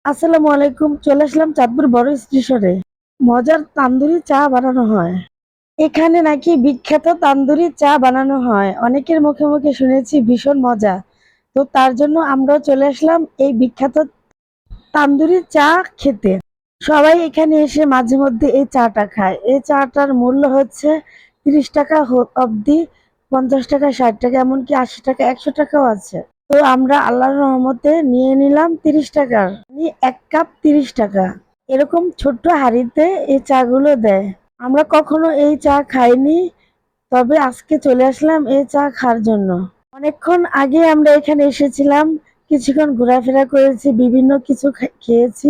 আসসালামু আলাইকুম। চলে আসলাম চাঁদপুর বড় স্টেশনে। মজার তান্দুরি চা বানানো হয়। এখানে নাকি বিখ্যাত তান্দুরি চা বানানো হয়। অনেকের মুখে মুখে শুনেছি ভীষণ মজা। তো তার জন্য আমরাও চলে আসলাম এই বিখ্যাত তান্দুরি চা খেতে। সবাই এখানে এসে মাঝে মধ্যে এই চাটা খায়। এই চাটার মূল্য হচ্ছে ৩০ টাকা অবধি, ৫০ টাকা, ৬০ টাকা, এমনকি ৮০ টাকা, ১০০ টাকাও আছে। তো আমরা আল্লাহর রহমতে নিয়ে নিলাম ৩০ টাকার। ১ কাপ ৩০ টাকা। এরকম ছোট্ট হাঁড়িতে এই চাগুলো দেয়। আমরা কখনো এই চা খাইনি, তবে আজকে চলে আসলাম এই চা খাওয়ার জন্য। অনেকক্ষণ আগে আমরা এখানে এসেছিলাম, কিছুক্ষণ ঘোরাফেরা করেছি, বিভিন্ন কিছু খেয়েছি।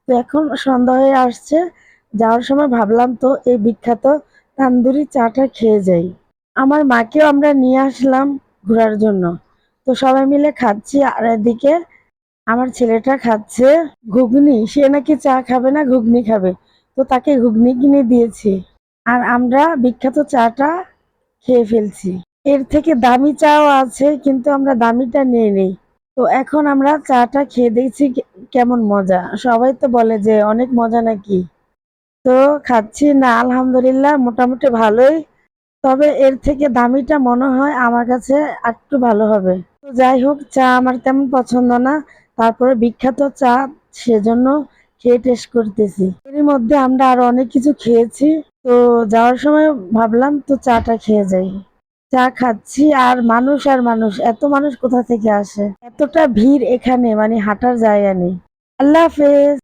তো এখন সন্ধ্যা হয়ে আসছে, যাওয়ার সময় ভাবলাম তো এই বিখ্যাত তান্দুরি চাটা খেয়ে যাই। আমার মাকেও আমরা নিয়ে আসলাম ঘোরার জন্য। তো সবাই মিলে খাচ্ছি, আর এদিকে আমার ছেলেটা খাচ্ছে ঘুগনি। সে নাকি চা খাবে না, ঘুগনি খাবে। তো তাকে ঘুগনি কিনে দিয়েছি। আর আমরা বিখ্যাত চাটা খেয়ে ফেলছি। এর থেকে দামি চাও আছে, কিন্তু আমরা দামিটা নিয়ে নিই। তো এখন আমরা চাটা খেয়ে দেখছি কেমন মজা। সবাই তো বলে যে অনেক মজা নাকি। তো খাচ্ছি না, আলহামদুলিল্লাহ মোটামুটি ভালোই। তবে এর থেকে দামিটা মনে হয় আমার কাছে একটু ভালো হবে। তো যাই হোক, চা আমার তেমন পছন্দ না, তারপরে বিখ্যাত চা, সেজন্য খেয়ে টেস্ট করতেছি। এর মধ্যে আমরা আরো অনেক কিছু খেয়েছি। তো যাওয়ার সময় ভাবলাম তো চাটা খেয়ে যাই। চা খাচ্ছি, আর মানুষ আর মানুষ, এত মানুষ কোথা থেকে আসে, এতটা ভিড় এখানে, মানে হাঁটার জায়গা নেই। আল্লাহ হাফেজ।